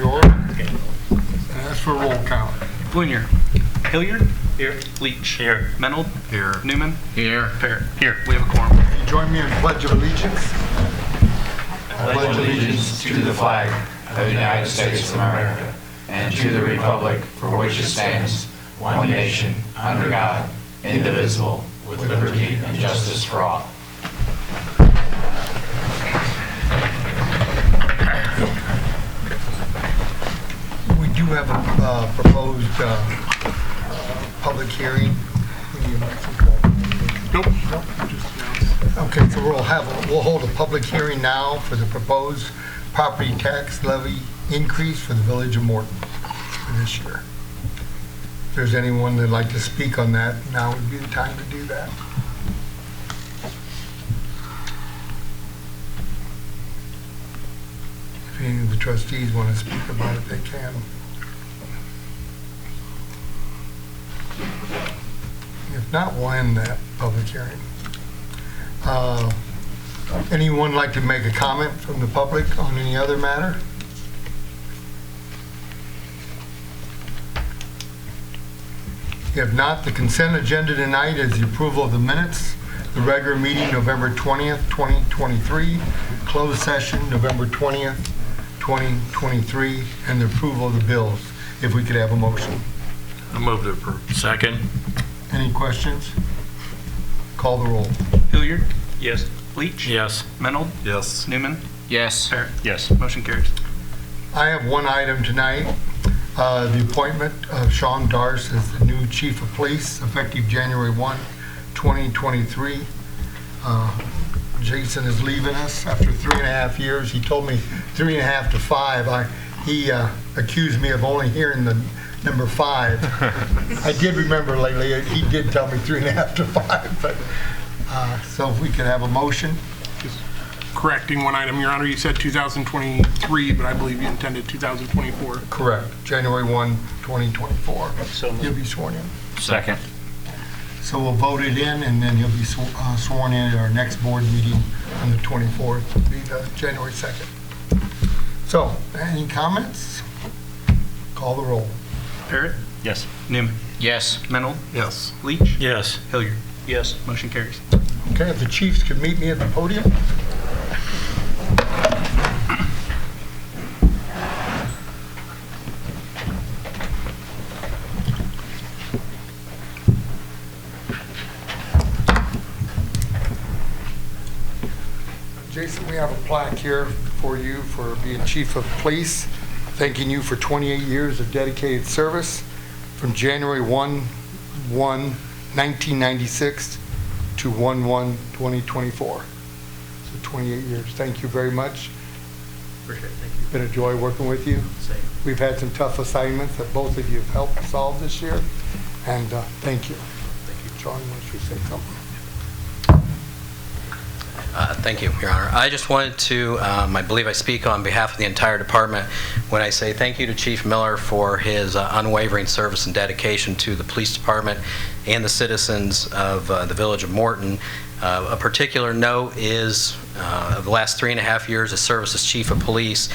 order. And that's for roll count. Blunier. Hilliard. Here. Leach. Here. Menold. Here. Newman. Here. Parrott. Here. We have a quorum. You join me in Pledge of Allegiance. I pledge allegiance to the flag of the United States of America and to the republic for which it stands, one nation, under God, indivisible, with liberty and justice for all. We do have a proposed public hearing. Nope. Okay, so we'll hold a public hearing now for the proposed property tax levy increase for the village of Morton for this year. If there's anyone that'd like to speak on that, now would be the time to do that. If any of the trustees want to speak about it, they can. If not, we'll end that public hearing. Anyone like to make a comment from the public on any other matter? If not, the consent agenda tonight is the approval of the minutes, the regular meeting November 20th, 2023, closed session November 20th, 2023, and the approval of the bills. If we could have a motion. I move to approve. Second. Any questions? Call the roll. Hilliard. Yes. Leach. Yes. Menold. Yes. Newman. Yes. Parrott. Yes. Motion carries. I have one item tonight, the appointment of Sean Darce as the new chief of police effective January 1, 2023. Jason is leaving us after 3.5 years. He told me 3.5 to 5. He accused me of only hearing the number 5. I did remember lately, he did tell me 3.5 to 5, but so if we could have a motion. Just correcting one item, Your Honor, you said 2023, but I believe you intended 2024. Correct, January 1, 2024. So moved. He'll be sworn in. Second. So we'll vote it in, and then he'll be sworn in at our next board meeting on the 24th, will be the January 2nd. So, any comments? Call the roll. Parrott. Yes. Newman. Yes. Menold. Yes. Leach. Yes. Hilliard. Yes. Motion carries. Okay, if the chiefs could meet me at the podium. Jason, we have a plaque here for you for being chief of police, thanking you for 28 years of dedicated service from January 1996 to 1/1/2024. So 28 years. Thank you very much. Appreciate it. Thank It's been a joy working with you. Same. We've had some tough assignments that both of you have helped solve this year, and thank you. Thank you. John, why don't you say something? Thank you, Your Honor. I just wanted to, I believe I speak on behalf of the entire department when I say thank you to Chief Miller for his unwavering service and dedication to the police department and the citizens of the village of Morton. A particular note is of the last 3.5 years of service as chief of police,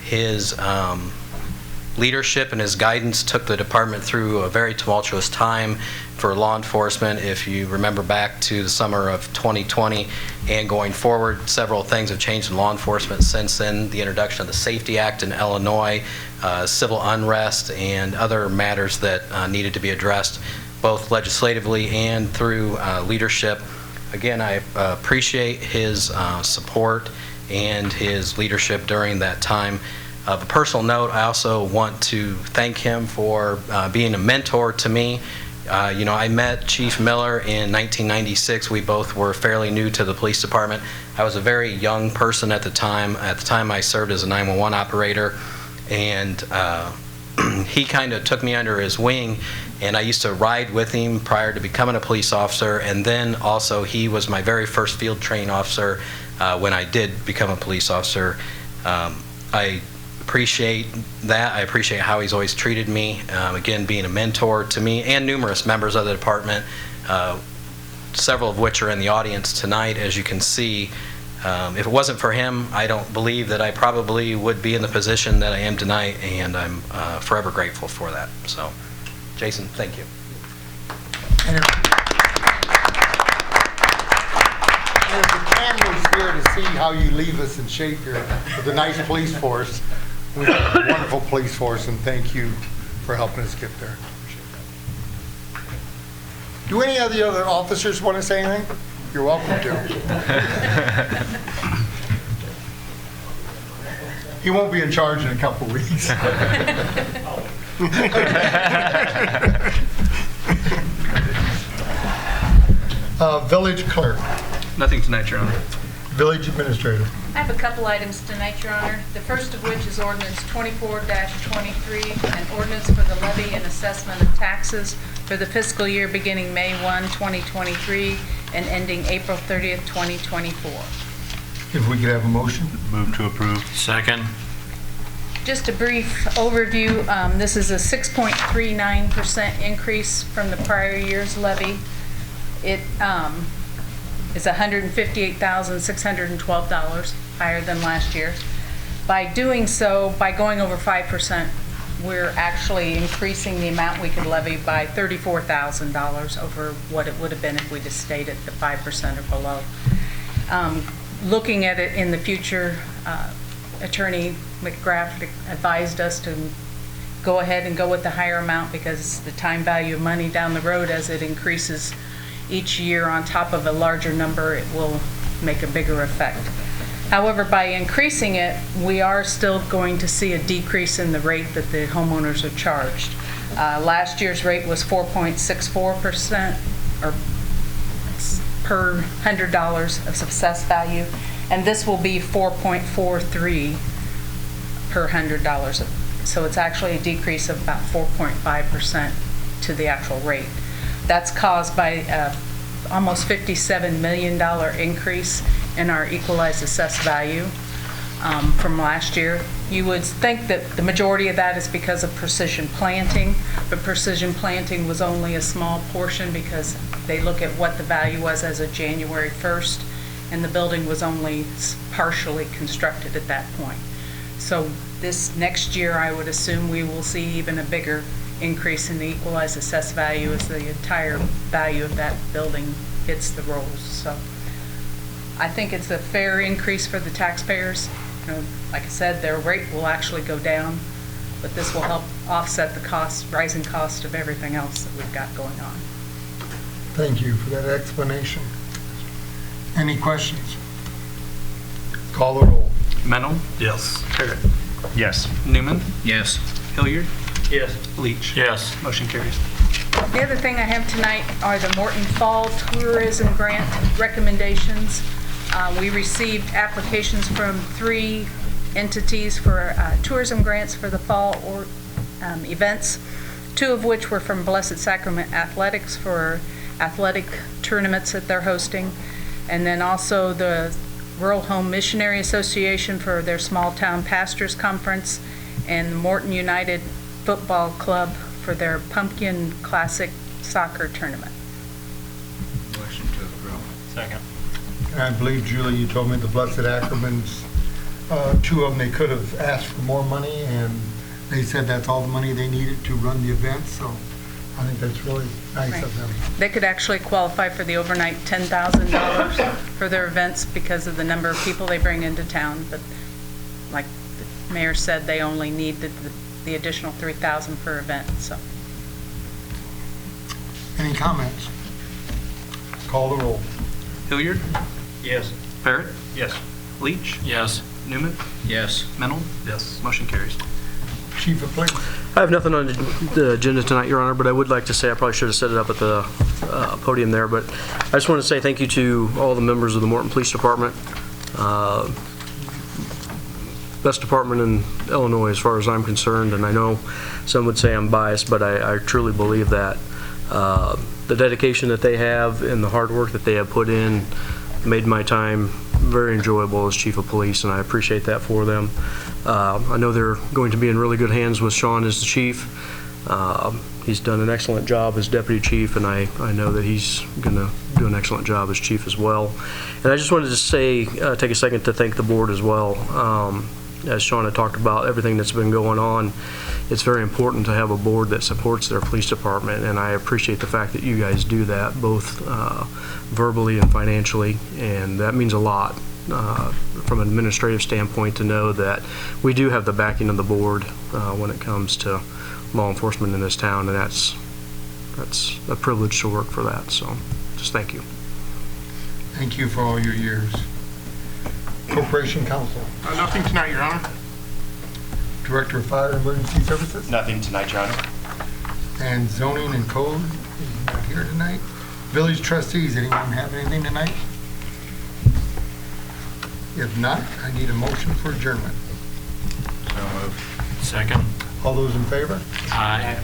his leadership and his guidance took the department through a very tumultuous time for law enforcement. If you remember back to the summer of 2020 and going forward, several things have changed in law enforcement since then. The introduction of the Safety Act in Illinois, civil unrest, and other matters that needed to be addressed both legislatively and through leadership. Again, I appreciate his support and his leadership during that time. Of a personal note, I also want to thank him for being a mentor to me. I met Chief Miller in 1996. We both were fairly new to the police department. I was a very young person at the time. At the time, I served as a 911 operator, and he kind of took me under his wing, and I used to ride with him prior to becoming a police officer, and then also he was my very first field training officer when I did become a police officer. I appreciate that. I appreciate how he's always treated me, again, being a mentor to me and numerous members of the department, several of which are in the audience tonight, as you can see. If it wasn't for him, I don't believe that I probably would be in the position that I am tonight, and I'm forever grateful for that. So, Jason, thank you. And if the camera's here to see how you leave us in shape here with a nice police force, we have a wonderful police force, and thank you for helping us get there. Do any of the other officers want to say anything? You're welcome to. He won't be in charge in a couple weeks. Village clerk, Nothing tonight, Your Honor. village administrator. I have a couple items tonight, Your Honor. The first of which is ordinance 24-23, an ordinance for the levy and assessment of taxes for the fiscal year beginning May 1, 2023, and ending April 30th, 2024. If we could have a motion. Move to approve. Second. Just a brief overview, this is a 6.39% increase from the prior year's levy. It is $158,612 higher than last year. By doing so, by going over 5%, we're actually increasing the amount we could levy by $34,000 over what it would have been if we just stayed at the 5% or below. Looking at it in the future, Attorney McGrath advised us to go ahead and go with the higher amount because the time value of money down the road, as it increases each year on top of a larger number, it will make a bigger effect. However, by increasing it, we are still going to see a decrease in the rate that the homeowners are charged. Last year's rate was 4.64% or per $100 of success value, and this will be 4.43 per $100. So it's actually a decrease of about 4.5% to the actual rate. That's caused by almost $57 million increase in our equalized assessed value from last year. You would think that the majority of that is because of precision planting, but precision planting was only a small portion because they look at what the value was as of January 1st, and the building was only partially constructed at that point. So this next year, I would assume we will see even a bigger increase in the equalized assessed value as the entire value of that building hits the rolls. So I think it's a fair increase for the taxpayers. You know, like I said, their rate will actually go down, but this will help offset the cost, rising cost of everything else that we've got going on. Thank you for that explanation. Any questions? Call the roll. Mennel? Yes. Parrott? Yes. Newman? Yes. Hilliard? Yes. Leach? Yes. Motion carries. The other thing I have tonight are the Morton Fall Tourism Grant recommendations. We received applications from 3 entities for tourism grants for the fall events, 2 of which were from Blessed Sacrament Athletics for athletic tournaments that they're hosting, and then also the Rural Home Missionary Association for their Small Town Pastors Conference, and the Morton United Football Club for their Pumpkin Classic Soccer Tournament. Motion to approve. Second. And I believe, Julie, you told me the Blessed Ackermans, 2 of them, they could have asked for more money, and they said that's all the money they needed to run the event, so I think that's really nice Right. of them. They could actually qualify for the overnight $10,000 for their events because of the number of people they bring into town, but like the mayor said, they only need the additional $3,000 per event, so. Any comments? Call the roll. Hilliard? Yes. Parrott? Yes. Leach? Yes. Newman? Yes. Mennel? Yes. Motion carries. Chief of Police. I have nothing on the agenda tonight, Your Honor, but I would like to say, I probably should have set it up at the podium there, but I just want to say thank you to all the members of the Morton Police Department. Best department in Illinois as far as I'm concerned, and I know some would say I'm biased, but I truly believe that. The dedication that they have and the hard work that they have put in made my time very enjoyable as Chief of Police, and I appreciate that for them. I know they're going to be in really good hands with Sean as the chief. He's done an excellent job as Deputy Chief, and I know that he's going to do an excellent job as chief as well. And I just wanted to say, take a second to thank the board as well. As Sean had talked about, everything that's been going on, it's very important to have a board that supports their police department, and I appreciate the fact that you guys do that, both verbally and financially, and that means a lot from an administrative standpoint to know that we do have the backing of the board when it comes to law enforcement in this town, and that's a privilege to work for that, so just thank you. Thank you for all your years. Corporation Counsel, Nothing tonight, Your Honor. Director of Fire and Emergency Services, Nothing tonight, Your Honor. and Zoning and Code is not here tonight. Village Trustees, anyone have anything tonight? If not, I need a motion for adjournment. So moved. Second. All those in favor? Aye.